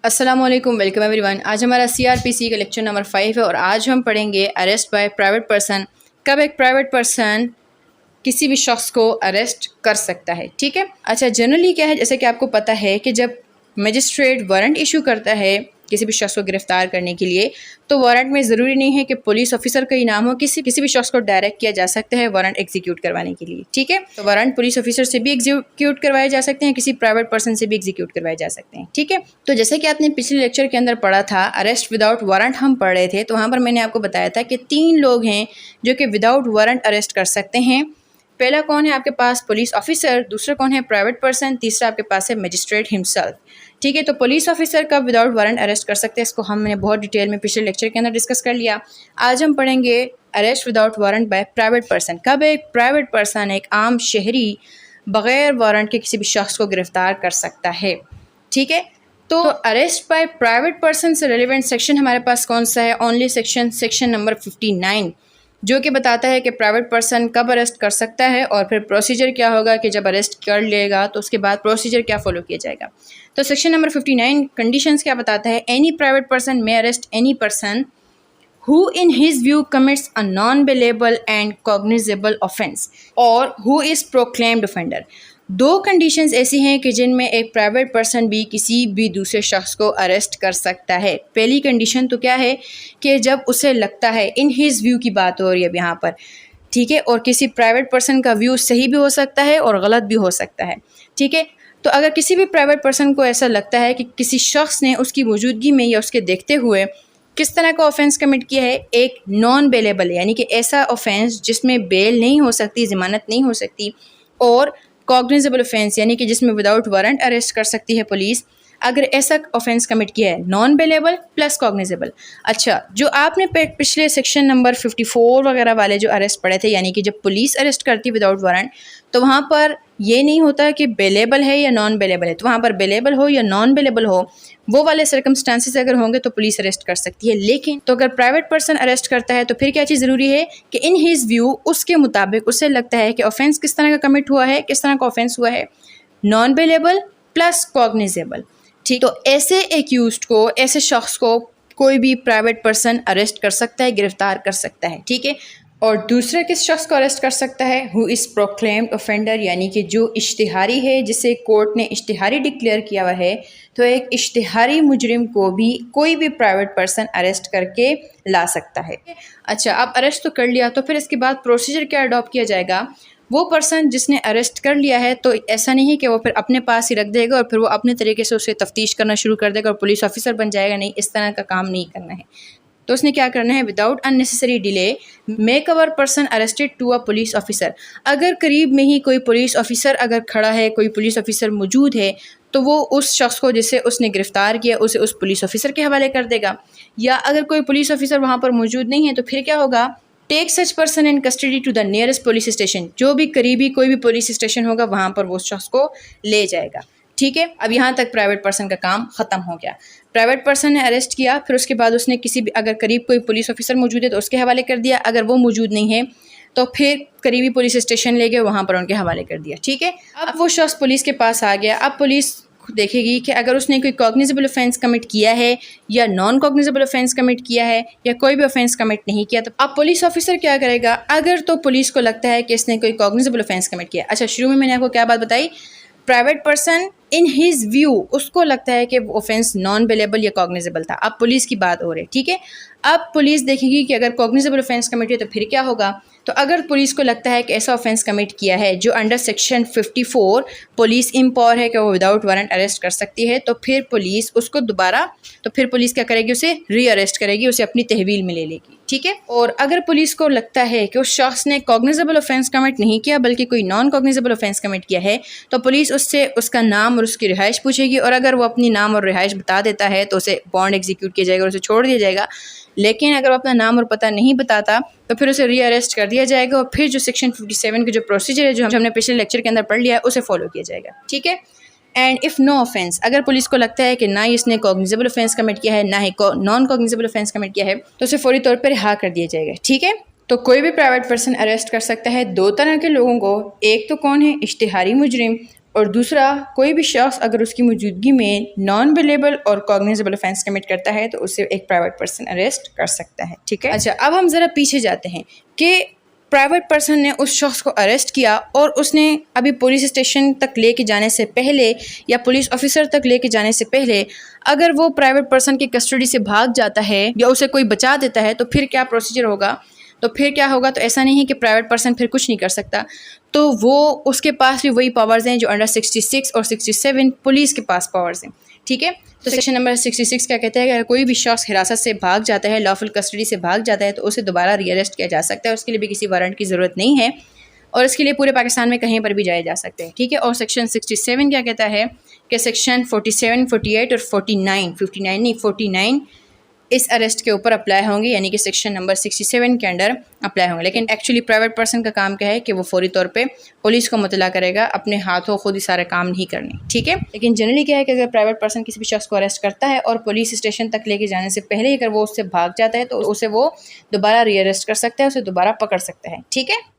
अस्सलाम वालेकुम, welcome everyone. आज हमारा सीआरपीसी का लेक्चर नंबर 5 है और आज हम पढ़ेंगे अरेस्ट बाय प्राइवेट पर्सन। कब एक प्राइवेट पर्सन किसी भी शख्स को अरेस्ट कर सकता है। ठीक है, अच्छा जनरली क्या है, जैसे कि आपको पता है कि जब मजिस्ट्रेट वारंट इशू करता है किसी भी शख्स को गिरफ्तार करने के लिए, तो वारंट में ज़रूरी नहीं है कि पुलिस ऑफिसर का ही नाम हो, किसी भी शख्स को डायरेक्ट किया जा सकता है वारंट एग्जीक्यूट करवाने के लिए। ठीक है, तो वारंट पुलिस ऑफिसर से भी एग्जीक्यूट करवाए जा सकते हैं, किसी प्राइवेट पर्सन से भी एग्जीक्यूट करवाए जा सकते हैं। ठीक है, तो जैसे कि आपने पिछले लेक्चर के अंदर पढ़ा था, अरेस्ट विदाउट वारंट हम पढ़ रहे थे, तो वहाँ पर मैंने आपको बताया था कि 3 लोग हैं जो कि विदाउट वारंट अरेस्ट कर सकते हैं। पहला कौन है आपके पास? Police officer. दूसरा कौन है? Private person. तीसरा आपके पास है मजिस्ट्रेट हिमसेल्फ। ठीक है, तो पुलिस ऑफिसर का विदाउट वारंट अरेस्ट कर सकते हैं, इसको हमने बहुत डिटेल में पिछले लेक्चर के अंदर डिस्कस कर लिया। आज हम पढ़ेंगे arrest without warrant by private person. कब एक प्राइवेट पर्सन, एक आम शहरी, बगैर वारंट के किसी भी शख्स को गिरफ्तार कर सकता है। ठीक है, तो अरेस्ट बाय प्राइवेट पर्सन से रिलेवेंट सेक्शन हमारे पास कौन सा है? ओनली सेक्शन नंबर 59, जो कि बताता है कि प्राइवेट पर्सन कब अरेस्ट कर सकता है और फिर प्रोसीजर क्या होगा कि जब अरेस्ट कर लेगा तो उसके बाद प्रोसीजर क्या फॉलो किया जाएगा। तो सेक्शन नंबर 59 कंडीशंस क्या बताता है? Any private person may arrest any person who in his view commits a non-bailable and cognizable offense और who is proclaimed offender। 2 conditions ऐसी हैं कि जिनमें एक प्राइवेट पर्सन भी किसी भी दूसरे शख्स को अरेस्ट कर सकता है। पहली कंडीशन तो क्या है कि जब उसे लगता है, इन हिज व्यू की बात हो रही है अब यहाँ पर, ठीक है, और किसी प्राइवेट पर्सन का व्यू सही भी हो सकता है और गलत भी हो सकता है। ठीक है, तो अगर किसी भी प्राइवेट पर्सन को ऐसा लगता है कि किसी शख्स ने उसकी मौजूदगी में या उसके देखते हुए किस तरह का ऑफेंस कमिट किया है, एक नॉन बेलेबल यानी कि ऐसा ऑफेंस जिसमें बेल नहीं हो सकती, ज़मानत नहीं हो सकती, और कॉग्निजेबल ऑफेंस यानी कि जिसमें विदाउट वारंट अरेस्ट कर सकती है पुलिस, अगर ऐसा ऑफेंस कमिट किया है, नॉन बेलेबल प्लस कॉग्निजेबल। अच्छा, जो आपने पिछले सेक्शन नंबर 54 वगैरह वाले जो अरेस्ट पड़े थे, यानी कि जब पुलिस अरेस्ट करती विदाउट वारंट, तो वहाँ पर ये नहीं होता कि बेलेबल है या नॉन बेलेबल है, तो वहाँ पर बेलेबल हो या नॉन बेलेबल हो, वो वाले सर्कमस्टांसेस अगर होंगे तो पुलिस अरेस्ट कर सकती है। लेकिन तो अगर प्राइवेट पर्सन अरेस्ट करता है तो फिर क्या चीज़ ज़रूरी है कि इन हिज व्यू, उसके मुताबिक उसे लगता है कि ऑफेंस किस तरह का कमिट हुआ है, किस तरह का ऑफेंस हुआ है, नॉन बेलेबल प्लस कॉग्निजेबल। ठीक, तो ऐसे एक्यूज्ड को, ऐसे शख्स को कोई भी प्राइवेट पर्सन अरेस्ट कर सकता है, गिरफ्तार कर सकता है। ठीक है, और दूसरे किस शख्स को अरेस्ट कर सकता है? हु इज़ प्रोक्लेम्ड ऑफेंडर, यानी कि जो इश्तिहारी है, जिसे कोर्ट ने इश्तिहारी डिक्लेयर किया हुआ है, तो एक इश्तिहारी मुजरिम को भी कोई भी प्राइवेट पर्सन अरेस्ट करके ला सकता है। अच्छा, अब अरेस्ट तो कर लिया, तो फिर इसके बाद प्रोसीजर क्या अडॉप्ट किया जाएगा? वो पर्सन जिसने अरेस्ट कर लिया है, तो ऐसा नहीं है कि वो फिर अपने पास ही रख देगा और फिर वो अपने तरीके से उसे तफ्तीश करना शुरू कर देगा और पुलिस ऑफिसर बन जाएगा। नहीं, इस तरह का काम नहीं करना है। तो उसने क्या करना है? Without unnecessary delay make our person arrested to a police officer. अगर करीब में ही कोई पुलिस ऑफिसर अगर खड़ा है, कोई पुलिस ऑफिसर मौजूद है, तो वो उस शख्स को जिसे उसने गिरफ्तार किया उसे उस पुलिस ऑफिसर के हवाले कर देगा। या अगर कोई पुलिस ऑफिसर वहाँ पर मौजूद नहीं है तो फिर क्या होगा? Take such person in custody to the nearest police station. जो भी करीबी कोई भी पुलिस स्टेशन होगा वहाँ पर वो उस शख्स को ले जाएगा। ठीक है, अब यहाँ तक प्राइवेट पर्सन का काम ख़त्म हो गया। प्राइवेट पर्सन ने अरेस्ट किया, फिर उसके बाद उसने किसी भी, अगर करीब कोई पुलिस ऑफिसर मौजूद है तो उसके हवाले कर दिया, अगर वो मौजूद नहीं है तो फिर करीबी पुलिस स्टेशन ले गए, वहाँ पर उनके हवाले कर दिया। ठीक है, अब वो शख्स पुलिस के पास आ गया। अब पुलिस देखेगी कि अगर उसने कोई कॉग्निजेबल ऑफेंस कमिट किया है या नॉन कॉग्निजेबल ऑफेंस कमिट किया है या कोई भी ऑफेंस कमिट नहीं किया, तो अब पुलिस ऑफिसर क्या करेगा? अगर तो पुलिस को लगता है कि इसने कोई कॉग्निजेबल ऑफेंस कमिट किया। अच्छा, शुरू में मैंने आपको क्या बात बताई? Private person in his view, उसको लगता है कि ऑफेंस नॉन बेलेबल या कॉग्निजेबल था। अब पुलिस की बात हो रही है। ठीक है, अब पुलिस देखेगी कि अगर कॉग्निजेबल ऑफेंस कमिट है तो फिर क्या होगा? तो अगर पुलिस को लगता है कि ऐसा ऑफेंस कमिट किया है जो अंडर सेक्शन 54 पुलिस इम्पावर है कि वो विदाउट वारंट अरेस्ट कर सकती है, तो फिर पुलिस उसको दोबारा, तो फिर पुलिस क्या करेगी? उसे री अरेस्ट करेगी, उसे अपनी तहवील में ले लेगी। ठीक है, और अगर पुलिस को लगता है कि उस शख्स ने कॉग्निजेबल ऑफेंस कमिट नहीं किया बल्कि कोई नॉन कॉग्निजेबल ऑफेंस कमिट किया है, तो पुलिस उससे उसका नाम और उसकी रिहाइश पूछेगी, और अगर वो अपनी नाम और रिहाइश बता देता है तो उसे बॉन्ड एग्जीक्यूट किया जाएगा और उसे छोड़ दिया जाएगा। लेकिन अगर वो अपना नाम और पता नहीं बताता तो फिर उसे री अरेस्ट कर दिया जाएगा और फिर जो सेक्शन 57 के जो प्रोसीजर है, जो हमने पिछले लेक्चर के अंदर पढ़ लिया है, उसे फॉलो किया जाएगा। ठीक है, एंड इफ़ नो ऑफेंस, अगर पुलिस को लगता है कि ना ही इसने कॉग्निजेबल ऑफेंस कमिट किया है ना ही नॉन कॉग्निजेबल ऑफेंस कमिट किया है, तो उसे फौरी तौर पर रिहा कर दिया जाएगा। ठीक है, तो कोई भी प्राइवेट पर्सन अरेस्ट कर सकता है 2 तरह के लोगों को। एक तो कौन है? इश्तिहारी मुजरिम, और दूसरा, कोई भी शख्स अगर उसकी मौजूदगी में नॉन बेलेबल और कॉग्निजेबल ऑफेंस कमिट करता है तो उसे एक प्राइवेट पर्सन अरेस्ट कर सकता है। ठीक है। अच्छा, अब हम ज़रा पीछे जाते हैं कि प्राइवेट पर्सन ने उस शख्स को अरेस्ट किया और उसने अभी पुलिस स्टेशन तक लेके जाने से पहले या पुलिस ऑफिसर तक लेके जाने से पहले अगर वो प्राइवेट पर्सन की कस्टडी से भाग जाता है या उसे कोई बचा देता है तो फिर क्या प्रोसीजर होगा? तो फिर क्या होगा? तो ऐसा नहीं है कि प्राइवेट पर्सन फिर कुछ नहीं कर सकता, तो वो उसके पास भी वही पावर्स हैं जो अंडर 66 और 67 पुलिस के पास पावर्स हैं। ठीक है। तो सेक्शन नंबर 66 क्या कहता है कि अगर कोई भी शख्स हिरासत से भाग जाता है, लॉफुल कस्टडी से भाग जाता है, तो उसे दोबारा रीअरेस्ट किया जा सकता है। उसके लिए भी किसी वारंट की ज़रूरत नहीं है और इसके लिए पूरे पाकिस्तान में कहीं पर भी जाए जा सकते हैं। ठीक है। और सेक्शन 67 क्या कहता है कि सेक्शन 47, 48 और 49, 59 नहीं 49 इस अरेस्ट के ऊपर अप्लाई होंगे, यानी कि सेक्शन नंबर 67 के अंडर अप्लाई होंगे। लेकिन एक्चुअली प्राइवेट पर्सन का काम क्या है कि वो फौरी तौर पे पुलिस को मुतला करेगा, अपने हाथों खुद ही सारे काम नहीं करने। ठीक है। लेकिन जनरली क्या है कि अगर प्राइवेट पर्सन किसी भी शख्स को अरेस्ट करता है और पुलिस स्टेशन तक लेके जाने से पहले अगर वो उससे भाग जाता है तो उसे वो दोबारा रीअरेस्ट कर सकता है, उसे दोबारा पकड़ सकता है। ठीक है।